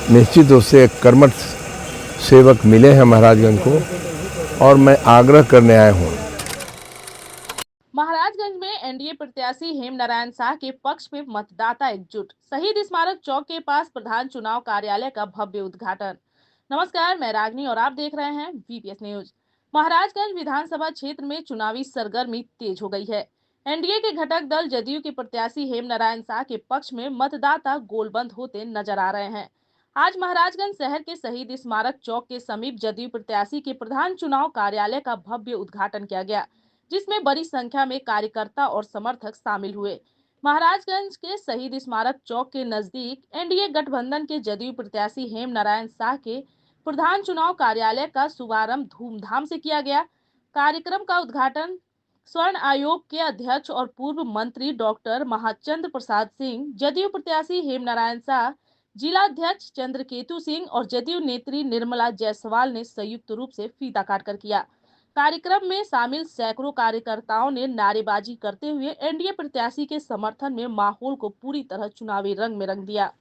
निश्चित रूप से एक कर्मठ सेवक मिले हैं महाराजगंज को और मैं आग्रह करने आया हूँ। महाराजगंज में एनडीए प्रत्याशी हेमनारायण शाह के पक्ष में मतदाता एकजुट। शहीद स्मारक चौक के पास प्रधान चुनाव कार्यालय का भव्य उद्घाटन। नमस्कार, मैं रागनी और आप देख रहे हैं वीपीएस न्यूज। महाराजगंज विधानसभा क्षेत्र में चुनावी सरगर्मी तेज हो गई है। एनडीए के घटक दल जदयू के प्रत्याशी हेमनारायण शाह के पक्ष में मतदाता गोलबंद होते नजर आ रहे हैं। आज महाराजगंज शहर के शहीद स्मारक चौक के समीप जदयू प्रत्याशी के प्रधान चुनाव कार्यालय का भव्य उद्घाटन किया गया, जिसमें बड़ी संख्या में कार्यकर्ता और समर्थक शामिल हुए। महाराजगंज के शहीद स्मारक चौक के नजदीक एनडीए गठबंधन के जदयू प्रत्याशी हेमनारायण शाह के प्रधान चुनाव कार्यालय का शुभारंभ धूमधाम से किया गया। कार्यक्रम का उद्घाटन स्वर्ण आयोग के अध्यक्ष और पूर्व मंत्री डॉक्टर महाचंद्र प्रसाद सिंह, जदयू प्रत्याशी हेमनारायण शाह, जिला अध्यक्ष चंद्रकेतु सिंह और जदयू नेत्री निर्मला जायसवाल ने संयुक्त रूप से फीता काटकर किया। कार्यक्रम में शामिल सैकड़ों कार्यकर्ताओं ने नारेबाजी करते हुए एनडीए प्रत्याशी के समर्थन में माहौल को पूरी तरह चुनावी रंग में रंग दिया।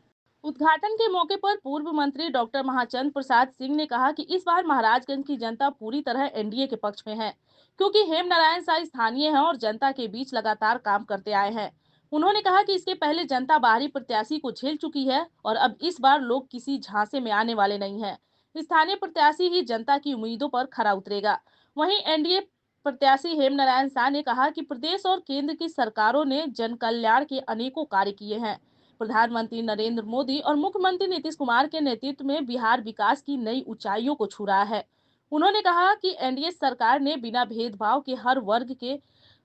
उद्घाटन के मौके पर पूर्व मंत्री डॉक्टर महाचंद्र प्रसाद सिंह ने कहा कि इस बार महाराजगंज की जनता पूरी तरह एनडीए के पक्ष में है, क्योंकि हेमनारायण शाह स्थानीय हैं और जनता के बीच लगातार काम करते आए हैं। उन्होंने कहा कि इसके पहले जनता बाहरी प्रत्याशी को झेल चुकी है और अब इस बार लोग किसी झांसे में आने वाले नहीं हैं। स्थानीय प्रत्याशी ही जनता की उम्मीदों पर खरा उतरेगा। वहीं एनडीए प्रत्याशी हेमनारायण शाह ने कहा कि प्रदेश और केंद्र की सरकारों ने जन कल्याण के अनेकों कार्य किए हैं। प्रधानमंत्री नरेंद्र मोदी और मुख्यमंत्री नीतीश कुमार के नेतृत्व में बिहार विकास की नई ऊंचाइयों को छू रहा है। उन्होंने कहा कि एनडीए सरकार ने बिना भेदभाव के हर वर्ग के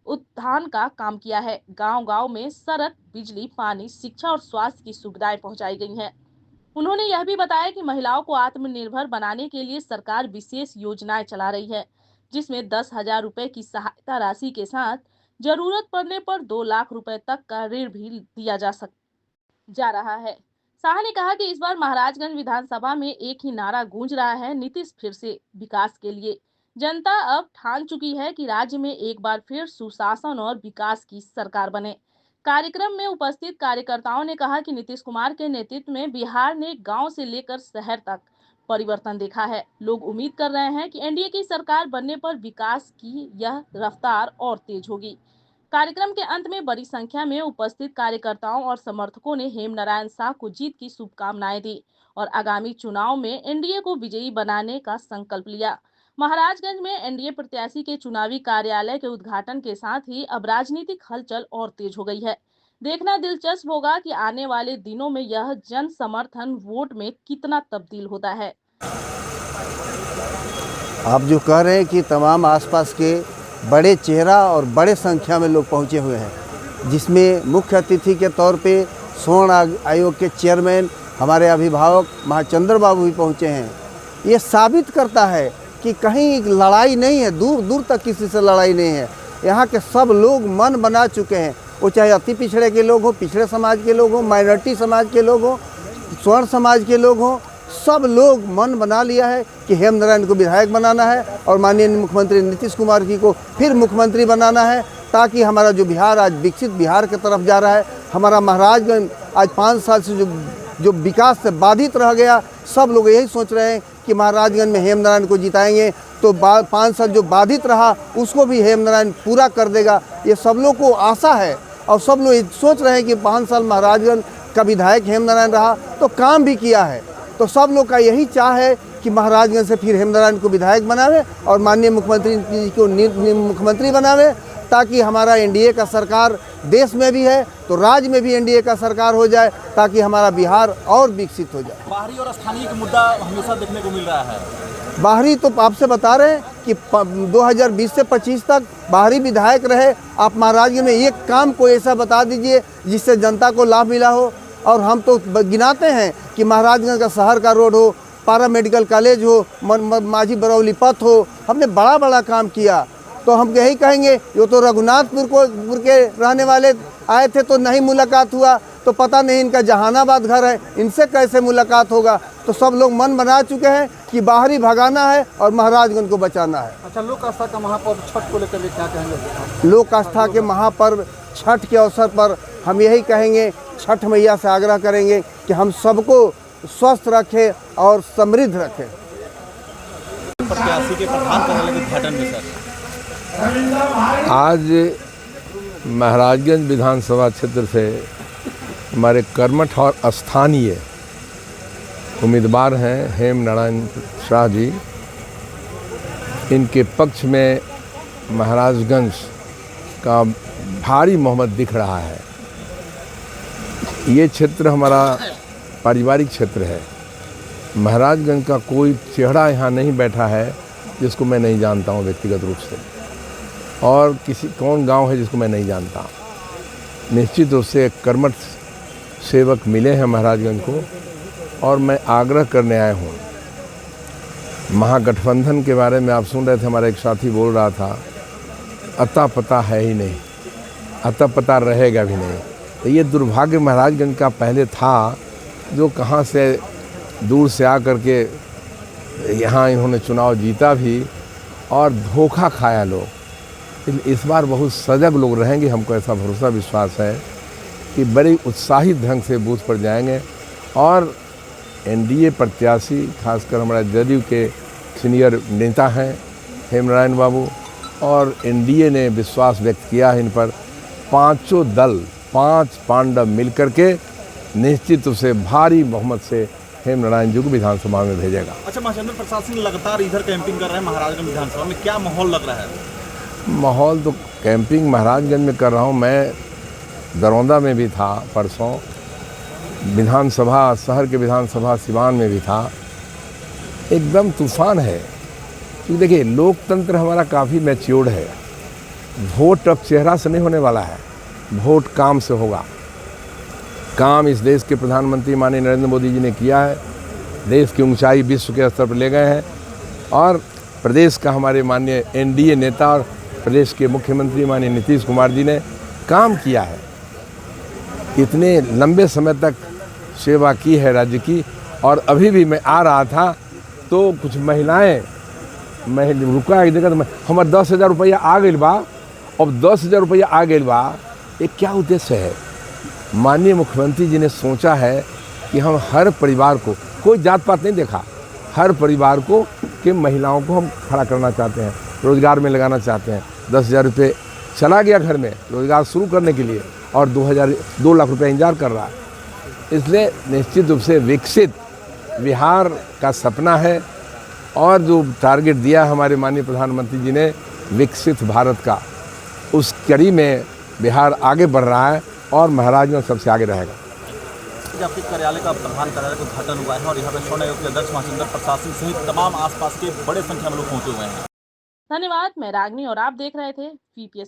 उत्थान का काम किया है। गांव-गांव में सड़क, बिजली, पानी, शिक्षा और स्वास्थ्य की सुविधाएं पहुंचाई गई हैं। उन्होंने यह भी बताया कि महिलाओं को आत्मनिर्भर बनाने के लिए सरकार विशेष योजनाएं चला रही है, जिसमें 10,000 रुपए की सहायता राशि के साथ जरूरत पड़ने पर 2 लाख रुपए तक का ऋण भी दिया जा रहा है। शाह ने कहा कि इस बार महाराजगंज विधानसभा में एक ही नारा गूंज रहा है, नीतीश फिर से विकास के लिए। जनता अब ठान चुकी है कि राज्य में एक बार फिर सुशासन और विकास की सरकार बने। कार्यक्रम में उपस्थित कार्यकर्ताओं ने कहा कि नीतीश कुमार के नेतृत्व में बिहार ने गांव से लेकर शहर तक परिवर्तन देखा है। लोग उम्मीद कर रहे हैं कि एनडीए की सरकार बनने पर विकास की यह रफ्तार और तेज होगी। कार्यक्रम के अंत में बड़ी संख्या में उपस्थित कार्यकर्ताओं और समर्थकों ने हेमनारायण शाह को जीत की शुभकामनाएं दी और आगामी चुनाव में एनडीए को विजयी बनाने का संकल्प लिया। महाराजगंज में एनडीए प्रत्याशी के चुनावी कार्यालय के उद्घाटन के साथ ही अब राजनीतिक हलचल और तेज हो गई है। देखना दिलचस्प होगा कि आने वाले दिनों में यह जन समर्थन वोट में कितना तब्दील होता है। आप जो कह रहे हैं कि तमाम आसपास के बड़े चेहरा और बड़े संख्या में लोग पहुंचे हुए हैं, जिसमें मुख्य अतिथि के तौर पे स्वर्ण आयोग के चेयरमैन हमारे अभिभावक महाचंद्र बाबू भी पहुंचे हैं। ये साबित करता है कि कहीं लड़ाई नहीं है, दूर दूर तक किसी से लड़ाई नहीं है। यहाँ के सब लोग मन बना चुके हैं, वो चाहे अति पिछड़े के लोग हों, पिछड़े समाज के लोग हों, माइनॉरिटी समाज के लोग हों, स्वर्ण समाज के लोग हों, सब लोग मन बना लिया है कि हेमनारायण को विधायक बनाना है और माननीय मुख्यमंत्री नीतीश कुमार जी को फिर मुख्यमंत्री बनाना है, ताकि हमारा जो बिहार आज विकसित बिहार की तरफ जा रहा है, हमारा महाराजगंज आज 5 साल से जो विकास से बाधित रह गया, सब लोग यही सोच रहे हैं कि महाराजगंज में हेमनारायण को जिताएंगे तो 5 साल जो बाधित रहा उसको भी हेमनारायण पूरा कर देगा। ये सब लोग को आशा है और सब लोग सोच रहे हैं कि 5 साल महाराजगंज का विधायक हेमनारायण रहा तो काम भी किया है। तो सब लोग का यही चाह है कि महाराजगंज से फिर हेमनारायण को विधायक बनावे और माननीय मुख्यमंत्री जी को मुख्यमंत्री बनावे, ताकि हमारा एनडीए का सरकार देश में भी है तो राज्य में भी एनडीए का सरकार हो जाए, ताकि हमारा बिहार और विकसित हो जाए। बाहरी और स्थानीय का मुद्दा हमेशा देखने को मिल रहा है। बाहरी तो आपसे बता रहे हैं कि 2020 से 25 तक बाहरी विधायक रहे। आप महाराजगंज में एक काम कोई ऐसा बता दीजिए जिससे जनता को लाभ मिला हो। और हम तो गिनाते हैं कि महाराजगंज का शहर का रोड हो, पारा मेडिकल कॉलेज हो, माझी बरौली पथ हो, हमने बड़ा बड़ा काम किया। तो हम यही कहेंगे, ये तो रघुनाथपुर के रहने वाले आए थे तो नहीं मुलाकात हुआ, तो पता नहीं इनका जहानाबाद घर है, इनसे कैसे मुलाकात होगा। तो सब लोग मन बना चुके हैं कि बाहरी भगाना है और महाराजगंज को बचाना है। अच्छा, लोक आस्था का महापर्व छठ को लेकर क्या कहेंगे? लोक आस्था के महापर्व छठ के अवसर पर हम यही कहेंगे, छठ मैया से आग्रह करेंगे कि हम सबको स्वस्थ रखे और समृद्ध रखे। प्रत्याशी के प्रधान कार्यालय के उद्घाटन में सर आज महाराजगंज विधानसभा क्षेत्र से हमारे कर्मठ और स्थानीय उम्मीदवार हैं हेम नारायण शाह जी, इनके पक्ष में महाराजगंज का भारी बहुमत दिख रहा है। ये क्षेत्र हमारा पारिवारिक क्षेत्र है। महाराजगंज का कोई चेहरा यहाँ नहीं बैठा है जिसको मैं नहीं जानता हूँ व्यक्तिगत रूप से, और किसी कौन गांव है जिसको मैं नहीं जानता। निश्चित रूप से एक कर्मठ सेवक मिले हैं महाराजगंज को, और मैं आग्रह करने आया हूँ। महागठबंधन के बारे में आप सुन रहे थे, हमारा एक साथी बोल रहा था, अता पता है ही नहीं, अता पता रहेगा भी नहीं। तो ये दुर्भाग्य महाराजगंज का पहले था, जो कहाँ से दूर से आकर के यहाँ इन्होंने चुनाव जीता भी और धोखा खाया लोग। इस बार बहुत सजग लोग रहेंगे, हमको ऐसा भरोसा विश्वास है कि बड़े उत्साहित ढंग से बूथ पर जाएंगे। और एनडीए प्रत्याशी, खासकर हमारा जदयू के सीनियर नेता हैं हेम नारायण बाबू, और एनडीए ने विश्वास व्यक्त किया है इन पर। पांचों दल, 5 पांडव मिलकर के निश्चित रूप से भारी बहुमत से हेम नारायण जी को विधानसभा में भेजेगा। अच्छा, महाचंद्र प्रसाद सिंह लगातार इधर कैंपिंग कर रहे हैं महाराजगंज विधानसभा में, क्या माहौल लग रहा है? माहौल तो कैंपिंग महाराजगंज में कर रहा हूँ, मैं दरौंदा में भी था परसों, विधानसभा शहर के विधानसभा सिवान में भी था। एकदम तूफान है, क्योंकि देखिए लोकतंत्र हमारा काफ़ी मैच्योर्ड है। वोट अब चेहरा से नहीं होने वाला है, वोट काम से होगा। काम इस देश के प्रधानमंत्री माननीय नरेंद्र मोदी जी ने किया है, देश की ऊंचाई विश्व के स्तर पर ले गए हैं, और प्रदेश का हमारे माननीय एनडीए नेता और प्रदेश के मुख्यमंत्री माननीय नीतीश कुमार जी ने काम किया है। इतने लंबे समय तक सेवा की है राज्य की। और अभी भी मैं आ रहा था तो कुछ महिलाएं, मैं रुका एक जगह, तो हमारे 10,000 रुपया आ गई बा, अब 10,000 रुपया आ गई बा, ये क्या उद्देश्य है? माननीय मुख्यमंत्री जी ने सोचा है कि हम हर परिवार को, कोई जात पात नहीं देखा, हर परिवार को कि महिलाओं को हम खड़ा करना चाहते हैं, रोज़गार में लगाना चाहते हैं। 10,000 रुपये चला गया घर में रोज़गार शुरू करने के लिए, और 2 लाख रुपये इंतजार कर रहा है। इसलिए निश्चित रूप से विकसित बिहार का सपना है, और जो टारगेट दिया हमारे माननीय प्रधानमंत्री जी ने विकसित भारत का, उस कड़ी में बिहार आगे बढ़ रहा है, और महाराजगंज सबसे आगे रहेगा। आपके कार्यालय का प्रधान कार्यालय का उद्घाटन हुआ है, और यहाँ पे चुनाव आयोग के अध्यक्ष महाचंद्र प्रसाद सिंह सहित तमाम आसपास के बड़े संख्या में लोग पहुंचे हुए हैं। धन्यवाद। मैं रागनी और आप देख रहे थे VPS न्यूज।